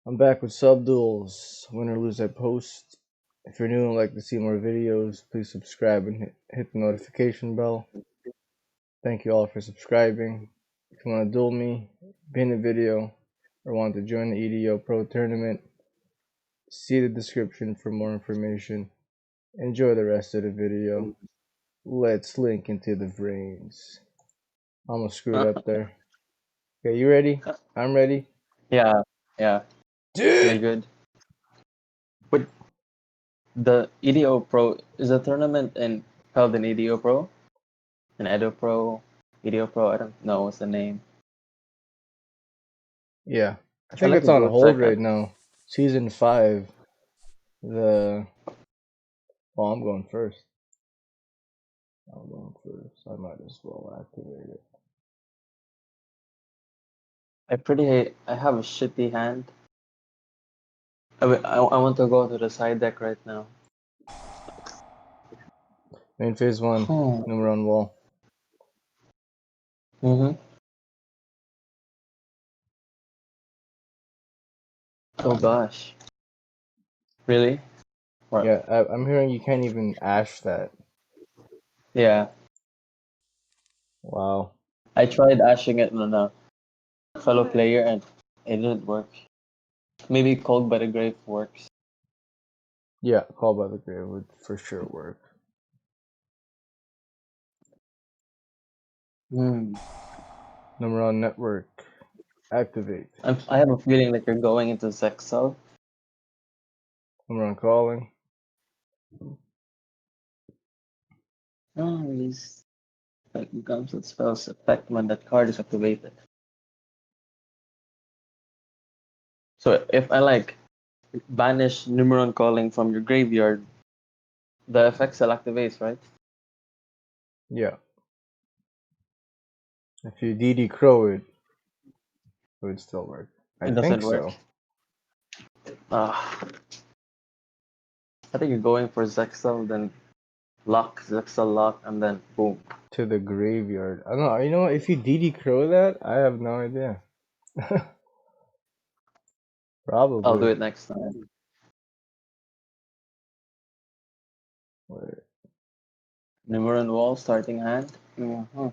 I'm back with sub duels. Win or lose, I post. If you're new and like to see more videos, please subscribe and hit the notification bell. Thank you all for subscribing. If you want to duel me, be in the video, or want to join the edopro tournament, see the description for more information. Enjoy the rest of the video. Let's link into the brains. Almost screwed up there. Okay, you ready? I'm ready. Yeah. You're Dude! good. But the EDO Pro is a tournament held in EDO Pro, an edopro, EDO Pro. I don't know what's the name. Yeah, I I'd think like it's to on go hold right second. now. Season 5. Well, I'm going first. I might as well activate it. I have a shitty hand. I want to go to the side deck right now. Main phase 1, Numeron wall. Mm-hmm. Oh gosh. Really? What? Yeah, I'm hearing you can't even ash that. Yeah. Wow. I tried ashing it on a fellow player and it didn't work. Maybe Cold by the Grave works. Yeah, Call by the Grave would for sure work. Numeron network. Activate. I have a feeling like you're going into Zexal. Numeron calling. Oh, these becomes that spells effect when that card is activated. So if I banish Numeron calling from your graveyard, the effect still activates, right? Yeah. If you DD Crow it would still work. I It think doesn't work. so. I think you're going for Zexal, then Zexal lock, and then boom. To the graveyard. I don't know. You know what? If you DD Crow that, I have no idea. Probably. I'll do it next time. Wait. Numeron wall, starting hand. Mm-hmm.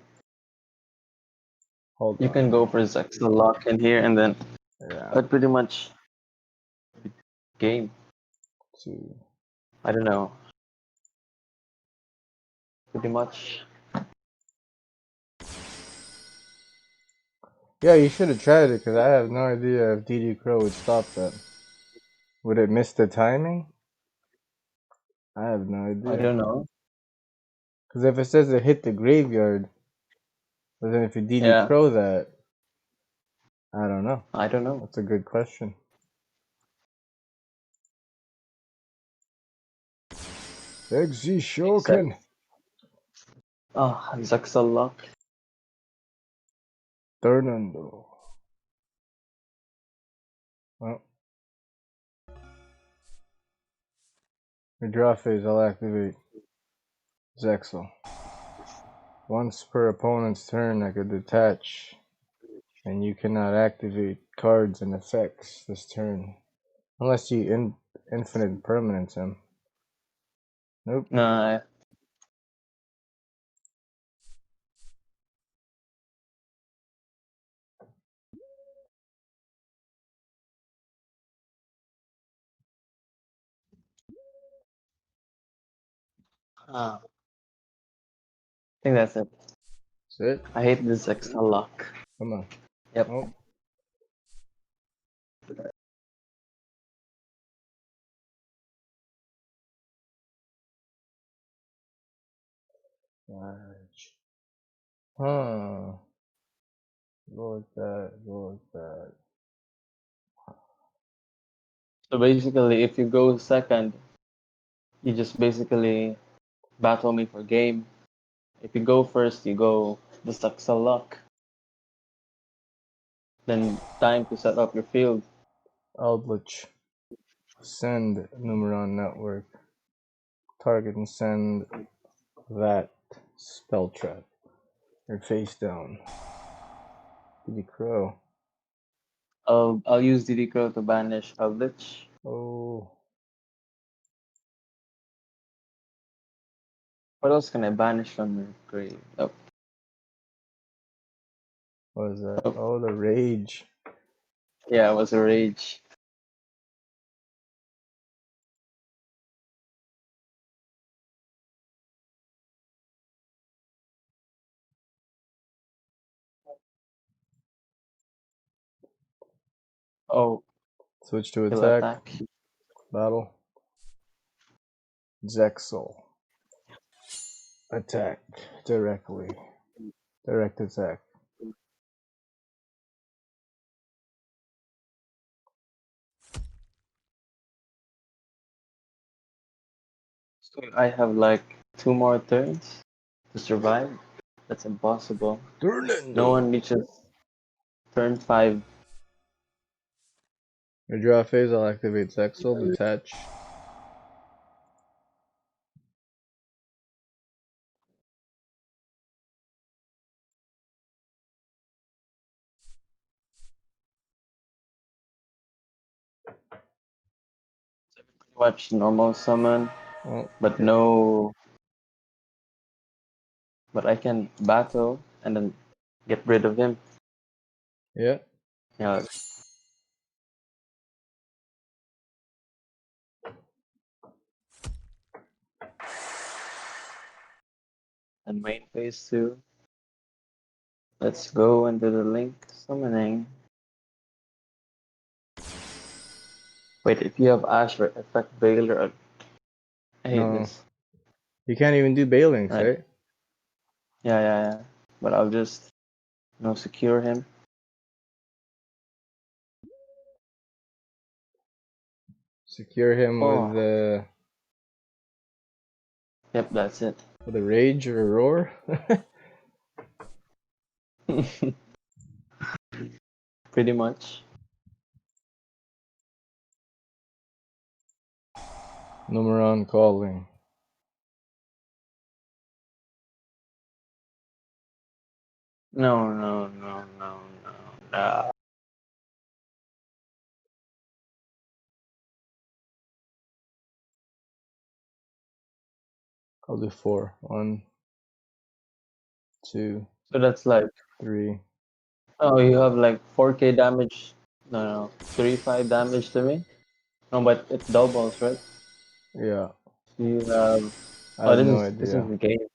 Hold You on. can go for Zexal lock in here, and then Yeah. but pretty much game. 2. I don't know. Pretty much. Yeah, you should have tried it because I have no idea if DD Crow would stop that. Would it miss the timing? I have no idea. I don't know. Because if it says it hit the graveyard, but then if you DD Yeah. Crow that, I don't know. I don't know. That's a good question. XZ Shoken. Zexal lock. Fernando. Well, your draw phase, I'll activate Zexal. Once per opponent's turn, I could detach, and you cannot activate cards and effects this turn. Unless you infinite permanence him. Nope. Nah. I think that's it. That's it? I hate this Zexal lock. Come on. Yep. Oh. Gosh. Huh. Go with that. So basically, if you go second, you just basically battle me for game. If you go first, you go the Zexal lock. Then time to set up your field. Eldritch. Send Numeron network. Target and send that spell trap. Or face down. Did you crow? I'll use DD to banish Eldritch. Oh, What else can I banish from the grave? Oh, what is that? Oh. Oh, the rage. yeah, it was a rage. Oh, Switch to he'll attack. attack. Battle. Zexal. Attack. Directly. Direct attack. So I have like 2 more turns to survive. That's impossible. No one reaches turn 5. Your draw phase, I'll activate Zexal. Detach. Watch normal summon, Oh, but yeah. no. But I can battle and then get rid of him. Yeah. Yeah. And main phase 2. Let's go into the link summoning. Wait, if you have Ash or effect Baylor, I hate No. this. You can't even do Bailings, Right. right? Yeah. But I'll just, secure him. Secure him Oh. Yep, that's it. with a rage or a roar. Pretty much. Numeron calling. No. I'll do 4. 1, 2, So that's like, 3. oh, you have like 4k damage. No, 3-5 damage to me. No, but it doubles, right? Yeah. So you have. I Oh, have no this is idea. the game.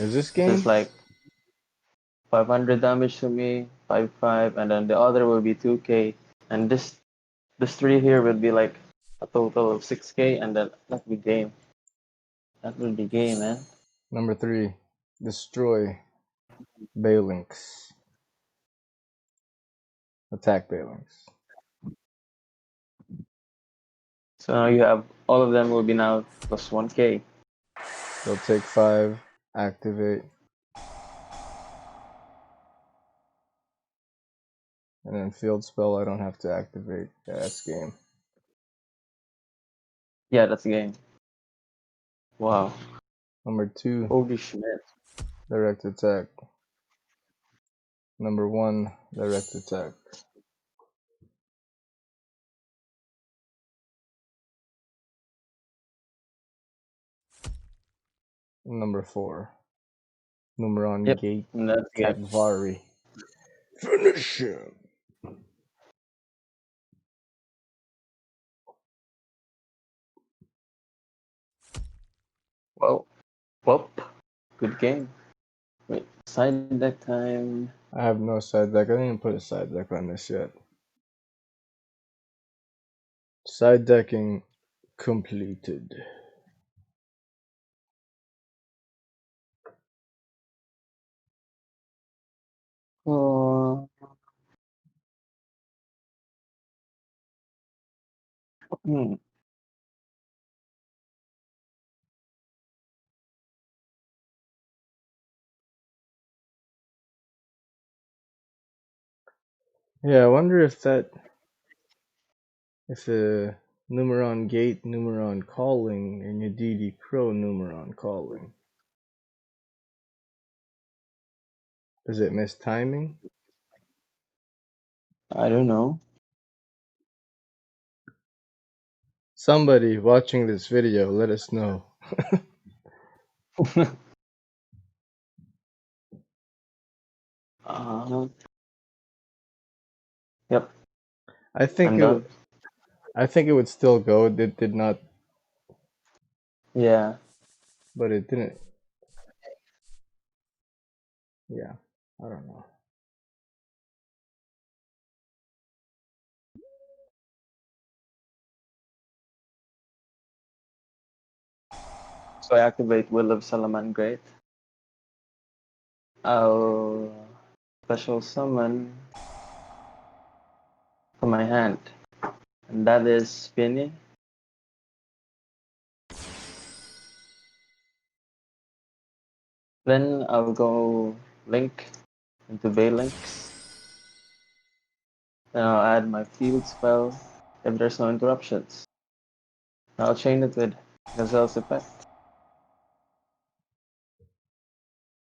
Is this This is game? like 500 damage to me, 5-5, and then the other will be 2k, and this 3 here will be like a total of 6k, and then that will be game. That will be game, man. Number 3. Destroy Balinks. Attack Balinks. So now you have all of them will be now plus 1k. They'll take 5. Activate. And then field spell, I don't have to activate. Yeah, that's game. Yeah, that's game. Wow. Number 2. Holy shit. Direct attack. Number 1. Direct attack. Number 4. Numeron Yep, Gate. and that's game. Katvari. Finish him. Well, whoop. Good game. Wait, side deck time. I have no side deck. I didn't even put a side deck on this yet. Side decking completed. Oh. Hmm. Yeah, I wonder if the Numeron Gate, Numeron Calling, and your DD Pro Numeron Calling. Does it miss timing? I don't know. Somebody watching this video, let us know. uh, yep, I think I'm done. I think it would still go. It did not, Yeah. but it didn't. Yeah, I don't know. So I activate Will of Salamangreat. I'll special summon to my hand. And that is Spinny. Then I'll go Link into Baylinks. Then I'll add my field spell if there's no interruptions. I'll chain it with Gazelle's effect.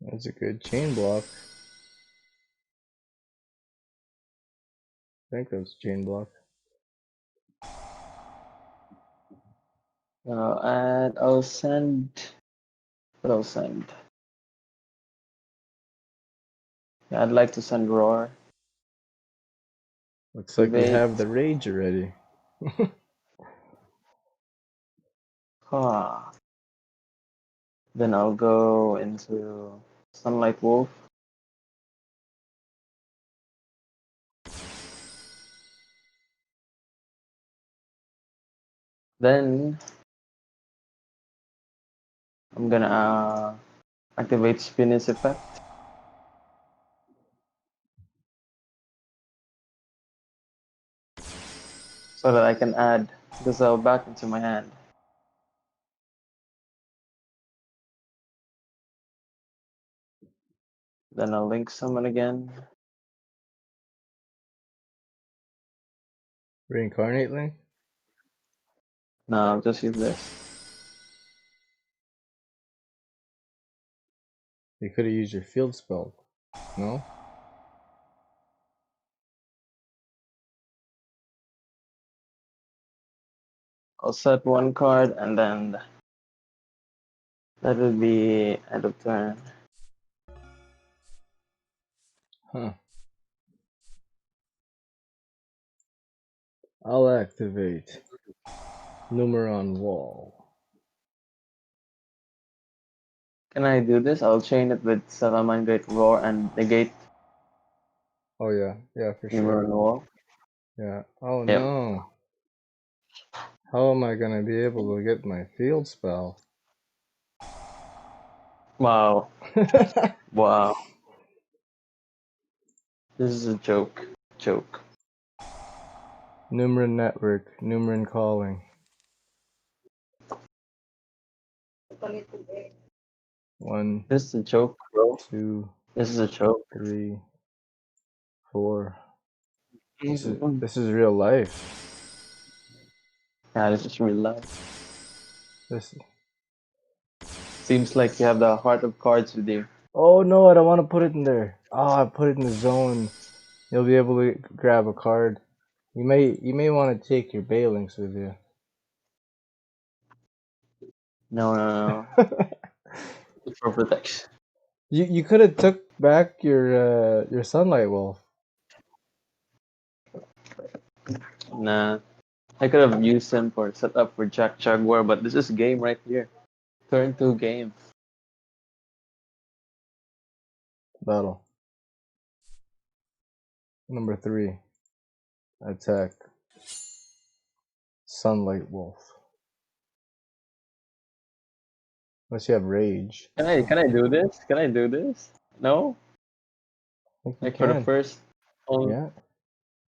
That's a good chain block. I think that's chain block. I'll send. What I'll send? Yeah, I'd like to send Roar. Looks like you Activate. have the rage already. Ah. Then I'll go into Sunlight Wolf. Then I'm gonna activate Spinny's effect. So that I can add Gazelle back into my hand. Then I'll link summon again. Reincarnate Link? No, I'll just use this. You could have used your field spell. No? I'll set one card and then that would be end of turn. Huh. I'll activate Numeron Wall. Can I do this? I'll chain it with Salamangreat Roar and negate Oh yeah, yeah for sure. Numeron Wall. Yeah. Oh Yep. no. How am I gonna be able to get my field spell? Wow. Wow. This is a joke. Joke. Numeron Network, Numeron Calling. One, This is a joke, bro. 2, This is a joke. 3, 4. This is real life. Yeah, this is real life. This. Seems like you have the heart of cards with you. Oh no, I don't want to put it in there. Oh, I put it in the zone. You'll be able to grab a card. You may want to take your Balinks with you. No. It's for protection. You could have took back your Sunlight Wolf. Nah. I could have used him for setup for Jack Jaguar, but this is game right here. Turn 2 game. Battle. Number 3. Attack. Sunlight Wolf. Unless you have Rage. Can I do this? Can I do this? No? I think you Like for the can. first Yeah.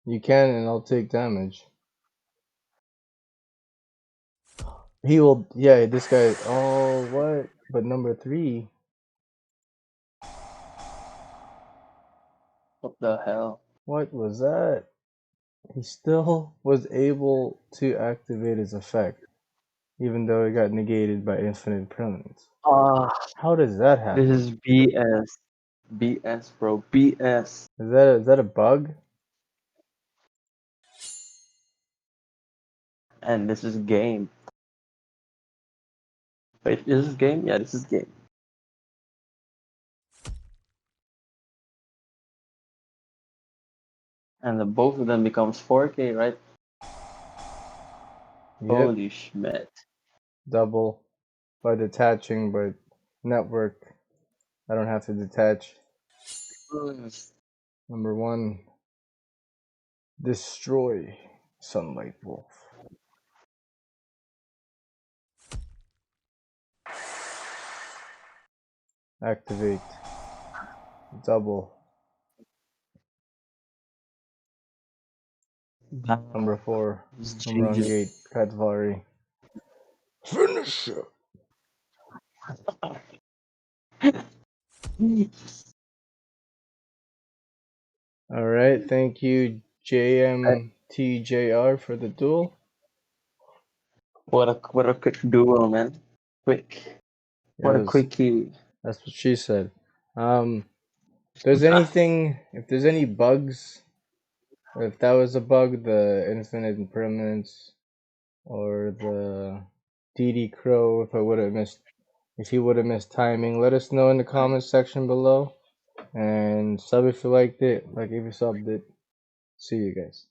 You can, and I'll take damage. He will. Yeah, this guy. Oh, what? But number 3. What the hell? What was that? He still was able to activate his effect, even though it got negated by infinite permanence. Ah, How does that this happen? is BS. BS, bro. BS. Is that a bug? And this is game. Wait, is this game? Yeah, this is game. And the, both of them becomes 4K, right? Yep, Holy schmidt. double by detaching, but network, I don't have to detach. Number 1, destroy Sunlight Wolf. Activate, double. Number 4, This is Numeron GG. Gate, Katvari. Finish it! Alright, thank you jmtjr for the duel. What a quick duel, man. Quick. It What a was, quickie. that's what she said. If there's any bugs, if that was a bug, the infinite impermanence or the DD Crow, if he would have missed timing, let us know in the comments section below. And sub if you liked it, like if you subbed it. See you guys.